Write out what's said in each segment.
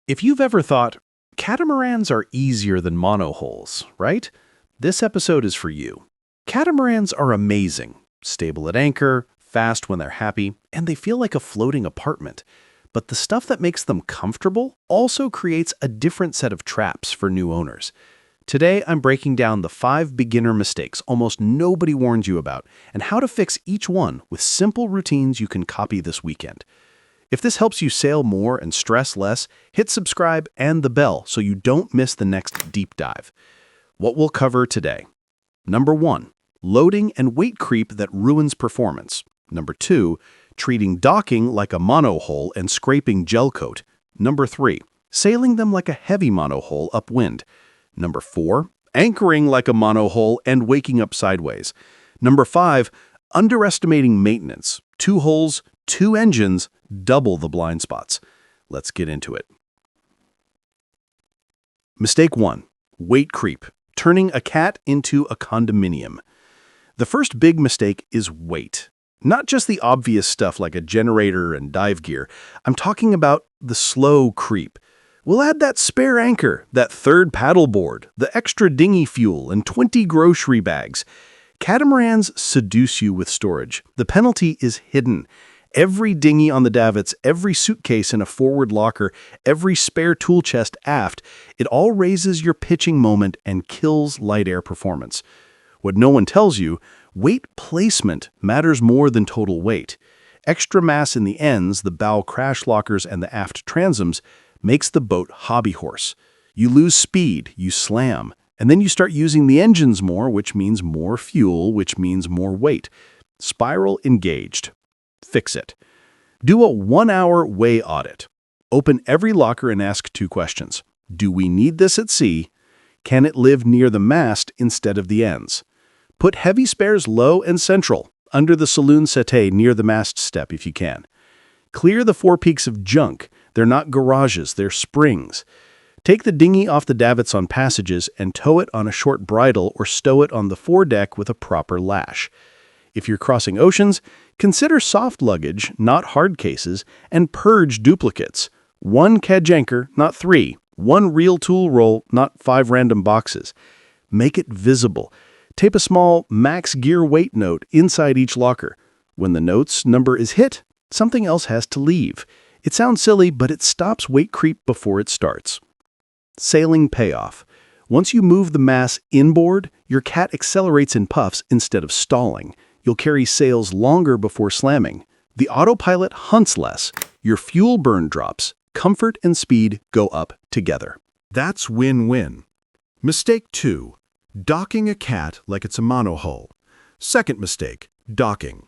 If you've ever thought, catamarans are easier than monohulls, right? This episode is for you. Catamarans are amazing, stable at anchor, fast when they're happy, and they feel like a floating apartment. But the stuff that makes them comfortable also creates a different set of traps for new owners. Today, I'm breaking down the 5 beginner mistakes almost nobody warns you about, and how to fix each one with simple routines you can copy this weekend. If this helps you sail more and stress less, hit subscribe and the bell so you don't miss the next deep dive. What we'll cover today. Number 1, loading and weight creep that ruins performance. Number 2, treating docking like a monohull and scraping gelcoat. Number 3, sailing them like a heavy monohull upwind. Number 4, anchoring like a monohull and waking up sideways. Number 5, underestimating maintenance. 2 hulls, 2 engines, double the blind spots. Let's get into it. Mistake 1, weight creep, turning a cat into a condominium. The first big mistake is weight. Not just the obvious stuff like a generator and dive gear. I'm talking about the slow creep. We'll add that spare anchor, that third paddleboard, the extra dinghy fuel, and 20 grocery bags. Catamarans seduce you with storage. The penalty is hidden. Every dinghy on the davits, every suitcase in a forward locker, every spare tool chest aft, it all raises your pitching moment and kills light air performance. What no one tells you, weight placement matters more than total weight. Extra mass in the ends, the bow crash lockers and the aft transoms, makes the boat hobby horse. You lose speed, you slam, and then you start using the engines more, which means more fuel, which means more weight. Spiral engaged. Fix it. Do a 1-hour weigh audit. Open every locker and ask 2 questions. Do we need this at sea? Can it live near the mast instead of the ends? Put heavy spares low and central, under the saloon settee near the mast step if you can. Clear the forepeaks of junk. They're not garages, they're springs. Take the dinghy off the davits on passages and tow it on a short bridle or stow it on the foredeck with a proper lash. If you're crossing oceans, consider soft luggage, not hard cases, and purge duplicates. 1 kedge anchor, not 3. 1 reel tool roll, not 5 random boxes. Make it visible. Tape a small max gear weight note inside each locker. When the note's number is hit, something else has to leave. It sounds silly, but it stops weight creep before it starts. Sailing payoff. Once you move the mass inboard, your cat accelerates in puffs instead of stalling. You'll carry sails longer before slamming. The autopilot hunts less. Your fuel burn drops. Comfort and speed go up together. That's win-win. Mistake 2, docking a cat like it's a monohull. Second mistake, docking.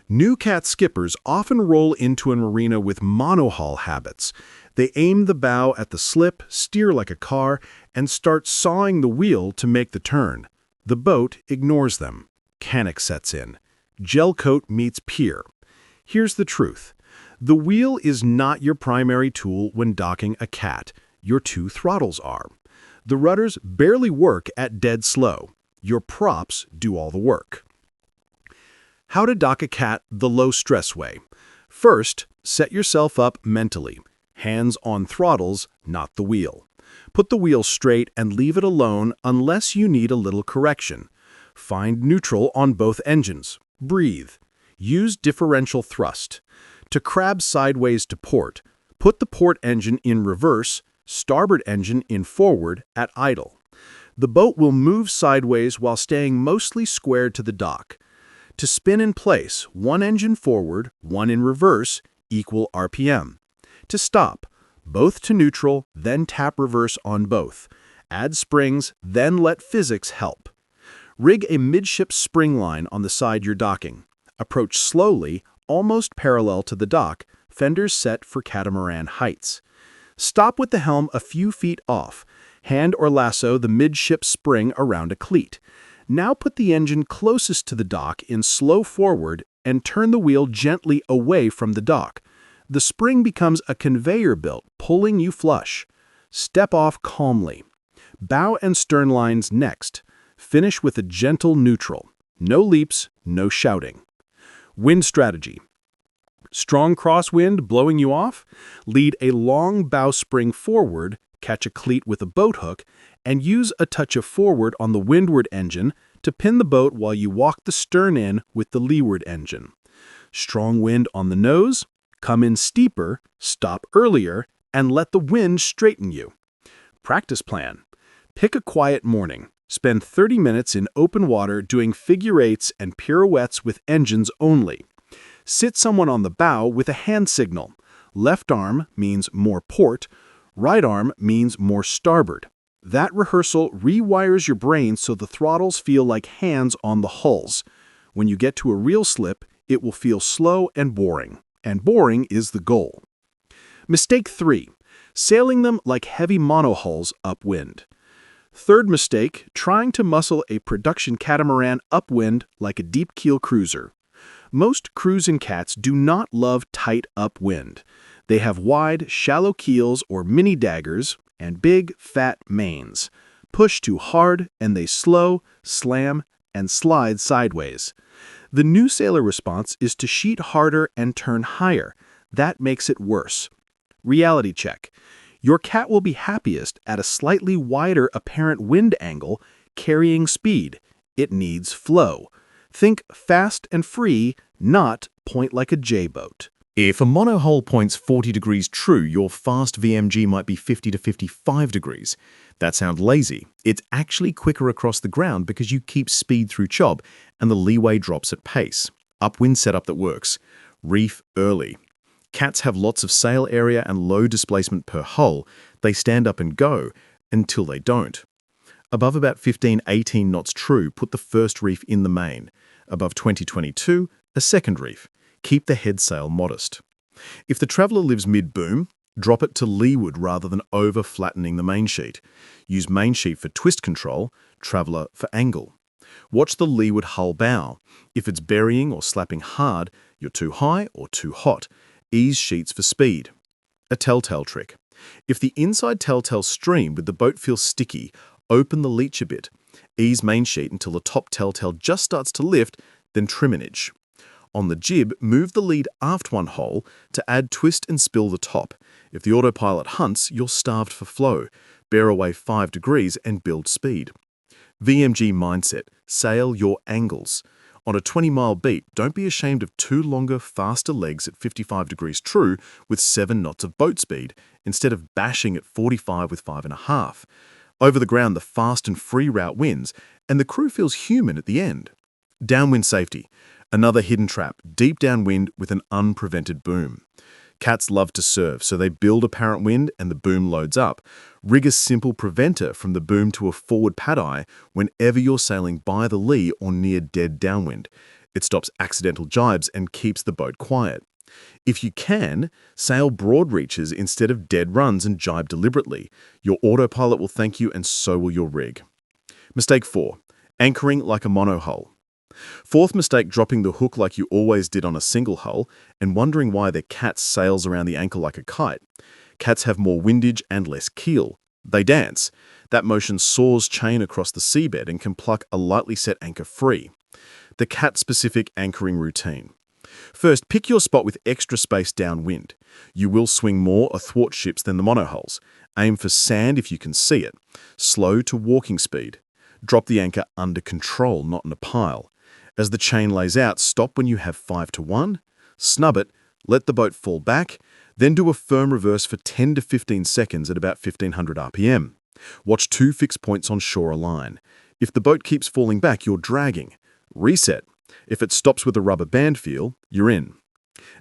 New cat skippers often roll into a marina with monohull habits. They aim the bow at the slip, steer like a car, and start sawing the wheel to make the turn. The boat ignores them. Panic sets in. Gelcoat meets pier. Here's the truth. The wheel is not your primary tool when docking a cat. Your 2 throttles are. The rudders barely work at dead slow. Your props do all the work. How to dock a cat the low-stress way. First, set yourself up mentally. Hands on throttles, not the wheel. Put the wheel straight and leave it alone unless you need a little correction. Find neutral on both engines. Breathe. Use differential thrust. To crab sideways to port, put the port engine in reverse, starboard engine in forward at idle. The boat will move sideways while staying mostly squared to the dock. To spin in place, 1 engine forward, 1 in reverse, equal RPM. To stop, both to neutral, then tap reverse on both. Add springs, then let physics help. Rig a midship spring line on the side you're docking. Approach slowly, almost parallel to the dock, fenders set for catamaran heights. Stop with the helm a few feet off. Hand or lasso the midship spring around a cleat. Now put the engine closest to the dock in slow forward and turn the wheel gently away from the dock. The spring becomes a conveyor belt, pulling you flush. Step off calmly. Bow and stern lines next. Finish with a gentle neutral. No leaps, no shouting. Wind strategy. Strong crosswind blowing you off? Lead a long bowspring forward, catch a cleat with a boat hook, and use a touch of forward on the windward engine to pin the boat while you walk the stern in with the leeward engine. Strong wind on the nose? Come in steeper, stop earlier, and let the wind straighten you. Practice plan. Pick a quiet morning. Spend 30 minutes in open water doing figure eights and pirouettes with engines only. Sit someone on the bow with a hand signal. Left arm means more port, right arm means more starboard. That rehearsal rewires your brain so the throttles feel like hands on the hulls. When you get to a real slip, it will feel slow and boring is the goal. Mistake 3. Sailing them like heavy monohulls upwind. Third mistake, trying to muscle a production catamaran upwind like a deep keel cruiser. Most cruising cats do not love tight upwind. They have wide, shallow keels or mini daggers and big, fat mains. Push too hard and they slow, slam, and slide sideways. The new sailor response is to sheet harder and turn higher. That makes it worse. Reality check. Your cat will be happiest at a slightly wider apparent wind angle, carrying speed. It needs flow. Think fast and free, not point like a J-boat. If a monohull points 40 degrees true, your fast VMG might be 50 to 55 degrees. That sounds lazy. It's actually quicker across the ground because you keep speed through chop and the leeway drops at pace. Upwind setup that works. Reef early. Cats have lots of sail area and low displacement per hull. They stand up and go until they don't. Above about 15-18 knots true, put the first reef in the main. Above 20-22, a second reef. Keep the head sail modest. If the traveler lives mid-boom, drop it to leeward rather than over-flattening the main sheet. Use main sheet for twist control, traveler for angle. Watch the leeward hull bow. If it's burying or slapping hard, you're too high or too hot. Ease sheets for speed. A telltale trick. If the inside telltale stream with the boat feels sticky, open the leech a bit. Ease main sheet until the top telltale just starts to lift, then trim an inch. On the jib, move the lead aft one hole to add twist and spill the top. If the autopilot hunts, you're starved for flow. Bear away 5 degrees and build speed. VMG mindset. Sail your angles. On a 20-mile beat, don't be ashamed of 2 longer, faster legs at 55 degrees true with 7 knots of boat speed, instead of bashing at 45 with 5.5. Over the ground, the fast and free route wins, and the crew feels human at the end. Downwind safety. Another hidden trap, deep downwind with an unprevented boom. Cats love to surf, so they build apparent wind and the boom loads up. Rig a simple preventer from the boom to a forward pad-eye whenever you're sailing by the lee or near dead downwind. It stops accidental jibes and keeps the boat quiet. If you can, sail broad reaches instead of dead runs and jibe deliberately. Your autopilot will thank you and so will your rig. Mistake 4. Anchoring like a monohull. Fourth mistake, dropping the hook like you always did on a single hull and wondering why their cat sails around the ankle like a kite. Cats have more windage and less keel. They dance. That motion saws chain across the seabed and can pluck a lightly set anchor free. The cat-specific anchoring routine. First, pick your spot with extra space downwind. You will swing more athwart ships than the monohulls. Aim for sand if you can see it. Slow to walking speed. Drop the anchor under control, not in a pile. As the chain lays out, stop when you have 5 to 1, snub it, let the boat fall back, then do a firm reverse for 10 to 15 seconds at about 1500 RPM. Watch 2 fixed points on shore align. If the boat keeps falling back, you're dragging. Reset. If it stops with a rubber band feel, you're in.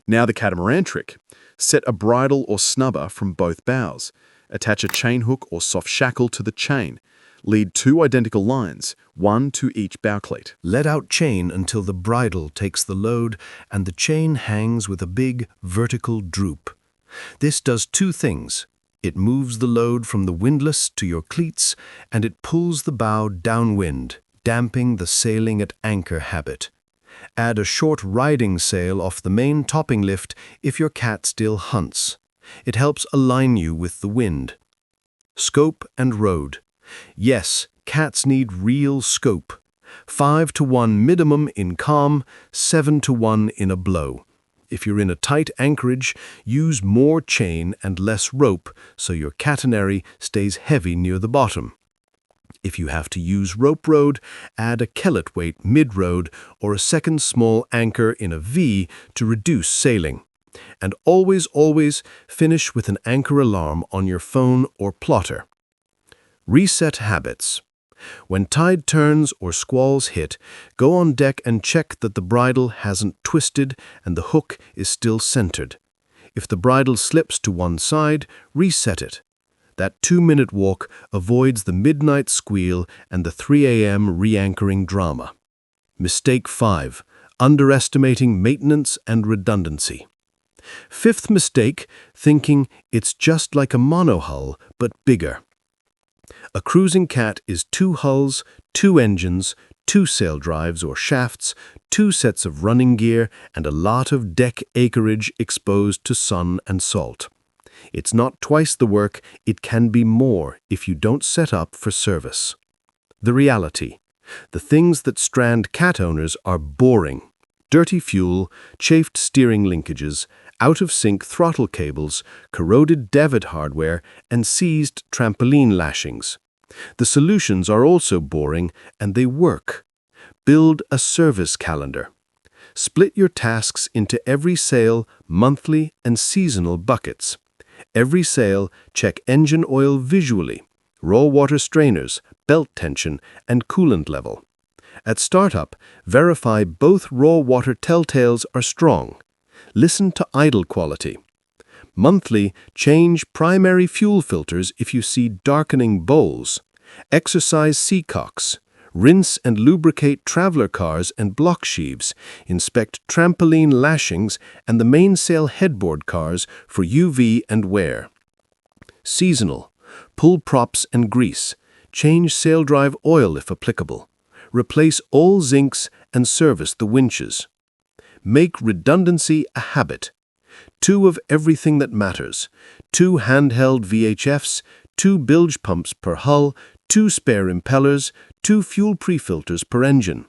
Now the catamaran trick. Set a bridle or snubber from both bows. Attach a chain hook or soft shackle to the chain. Lead 2 identical lines, 1 to each bow cleat. Let out chain until the bridle takes the load and the chain hangs with a big vertical droop. This does 2 things. It moves the load from the windlass to your cleats and it pulls the bow downwind, damping the sailing at anchor habit. Add a short riding sail off the main topping lift if your cat still hunts. It helps align you with the wind. Scope and road. Yes, cats need real scope. 5 to 1 minimum in calm, 7 to 1 in a blow. If you're in a tight anchorage, use more chain and less rope so your catenary stays heavy near the bottom. If you have to use rope rode, add a kellet weight mid-rode or a second small anchor in a V to reduce sailing. And always finish with an anchor alarm on your phone or plotter. Reset habits. When tide turns or squalls hit, go on deck and check that the bridle hasn't twisted and the hook is still centered. If the bridle slips to one side, reset it. That 2-minute walk avoids the midnight squeal and the 3 a.m. re-anchoring drama. Mistake 5. Underestimating maintenance and redundancy. Fifth mistake, thinking it's just like a monohull, but bigger. A cruising cat is 2 hulls, 2 engines, 2 sail drives or shafts, 2 sets of running gear, and a lot of deck acreage exposed to sun and salt. It's not twice the work, it can be more if you don't set up for service. The reality. The things that strand cat owners are boring. Dirty fuel, chafed steering linkages, out-of-sync throttle cables, corroded davit hardware, and seized trampoline lashings. The solutions are also boring, and they work. Build a service calendar. Split your tasks into every sail, monthly, and seasonal buckets. Every sail, check engine oil visually, raw water strainers, belt tension, and coolant level. At startup, verify both raw water telltales are strong. Listen to idle quality. Monthly, change primary fuel filters if you see darkening bowls. Exercise seacocks. Rinse and lubricate traveler cars and block sheaves. Inspect trampoline lashings and the mainsail headboard cars for UV and wear. Seasonal. Pull props and grease. Change sail drive oil if applicable. Replace all zincs and service the winches. Make redundancy a habit. 2 of everything that matters. 2 handheld VHFs, 2 bilge pumps per hull, 2 spare impellers, 2 fuel pre-filters per engine.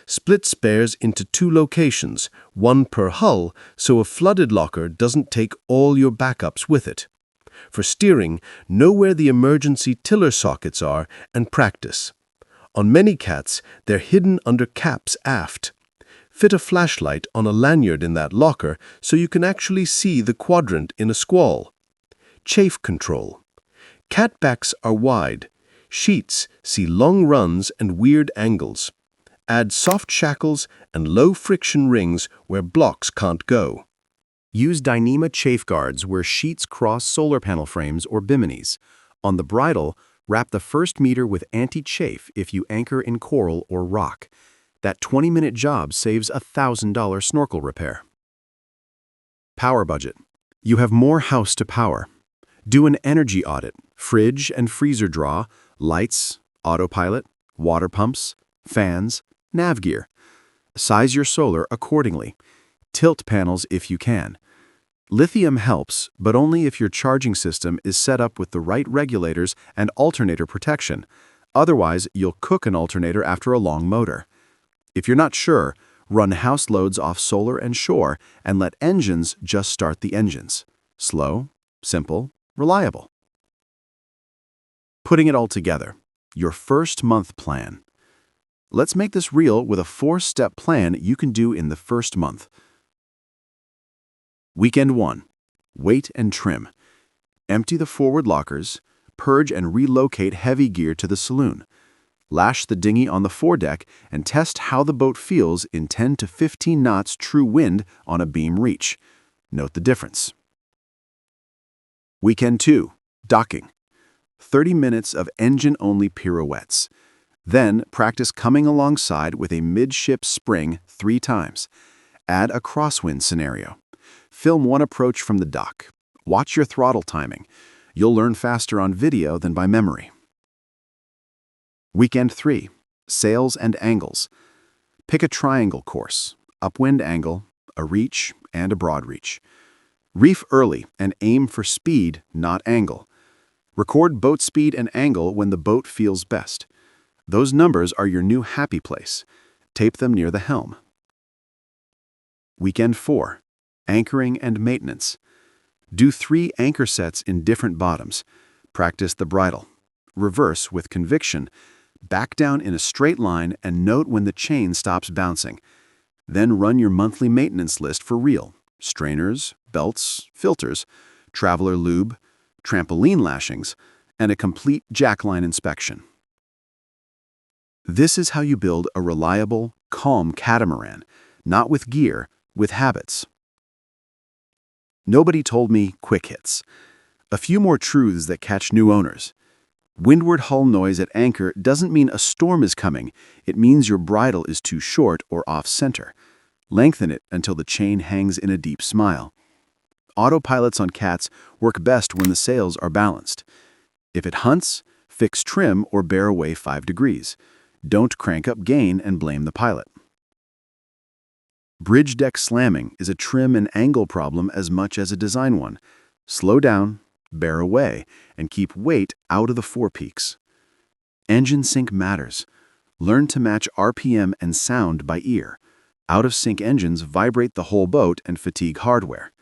Split spares into 2 locations, 1 per hull, so a flooded locker doesn't take all your backups with it. For steering, know where the emergency tiller sockets are and practice. On many cats, they're hidden under caps aft. Fit a flashlight on a lanyard in that locker so you can actually see the quadrant in a squall. Chafe control. Cat backs are wide. Sheets see long runs and weird angles. Add soft shackles and low friction rings where blocks can't go. Use Dyneema chafe guards where sheets cross solar panel frames or biminis. On the bridle, wrap the first meter with anti-chafe if you anchor in coral or rock. That 20-minute job saves a $1,000 snorkel repair. Power budget. You have more house to power. Do an energy audit, fridge and freezer draw, lights, autopilot, water pumps, fans, nav gear. Size your solar accordingly. Tilt panels if you can. Lithium helps, but only if your charging system is set up with the right regulators and alternator protection. Otherwise, you'll cook an alternator after a long motor. If you're not sure, run house loads off solar and shore and let engines just start the engines. Slow, simple, reliable. Putting it all together. Your first month plan. Let's make this real with a 4-step plan you can do in the first month. Weekend 1. Weight and trim. Empty the forward lockers. Purge and relocate heavy gear to the saloon. Lash the dinghy on the foredeck and test how the boat feels in 10 to 15 knots true wind on a beam reach. Note the difference. Weekend 2. Docking. 30 minutes of engine-only pirouettes. Then practice coming alongside with a midship spring 3 times. Add a crosswind scenario. Film one approach from the dock. Watch your throttle timing. You'll learn faster on video than by memory. Weekend 3. Sails and angles. Pick a triangle course, upwind angle, a reach, and a broad reach. Reef early and aim for speed, not angle. Record boat speed and angle when the boat feels best. Those numbers are your new happy place. Tape them near the helm. Weekend 4. Anchoring and maintenance. Do 3 anchor sets in different bottoms. Practice the bridle. Reverse with conviction. Back down in a straight line and note when the chain stops bouncing. Then run your monthly maintenance list for real. Strainers, belts, filters, traveler lube, trampoline lashings, and a complete jackline inspection. This is how you build a reliable, calm catamaran, not with gear, with habits. Nobody told me quick hits. A few more truths that catch new owners. Windward hull noise at anchor doesn't mean a storm is coming. It means your bridle is too short or off-center. Lengthen it until the chain hangs in a deep smile. Autopilots on cats work best when the sails are balanced. If it hunts, fix trim or bear away 5 degrees. Don't crank up gain and blame the pilot. Bridge deck slamming is a trim and angle problem as much as a design one. Slow down, bear away, and keep weight out of the forepeaks. Engine sync matters. Learn to match RPM and sound by ear. Out-of-sync engines vibrate the whole boat and fatigue hardware.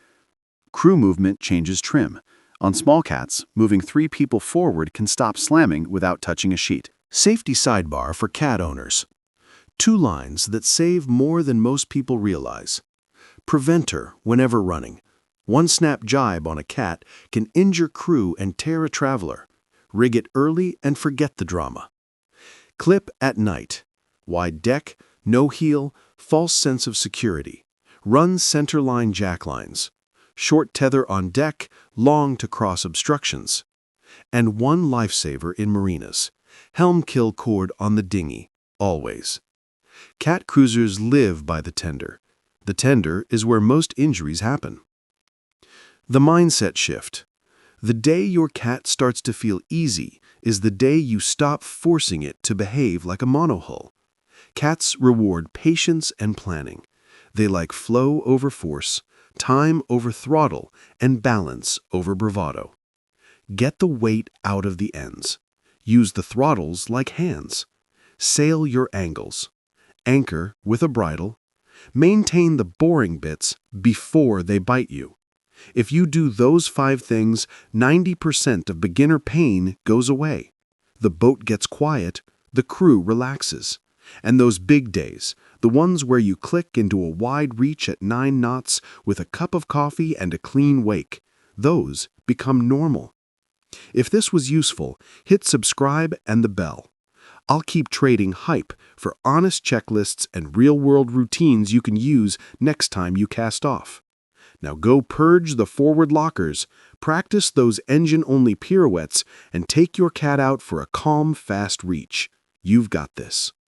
Crew movement changes trim. On small cats, moving 3 people forward can stop slamming without touching a sheet. Safety sidebar for cat owners. 2 lines that save more than most people realize. Preventer whenever running. 1 snap jibe on a cat can injure crew and tear a traveler. Rig it early and forget the drama. Clip at night. Wide deck, no heel, false sense of security. Run centerline jacklines. Short tether on deck, long to cross obstructions. And 1 lifesaver in marinas. Helm kill cord on the dinghy, always. Cat cruisers live by the tender. The tender is where most injuries happen. The mindset shift. The day your cat starts to feel easy is the day you stop forcing it to behave like a monohull. Cats reward patience and planning. They like flow over force, time over throttle, and balance over bravado. Get the weight out of the ends. Use the throttles like hands. Sail your angles. Anchor with a bridle. Maintain the boring bits before they bite you. If you do those 5 things, 90% of beginner pain goes away. The boat gets quiet, the crew relaxes. And those big days, the ones where you click into a wide reach at 9 knots with a cup of coffee and a clean wake, those become normal. If this was useful, hit subscribe and the bell. I'll keep trading hype for honest checklists and real-world routines you can use next time you cast off. Now go purge the forward lockers, practice those engine-only pirouettes, and take your cat out for a calm, fast reach. You've got this.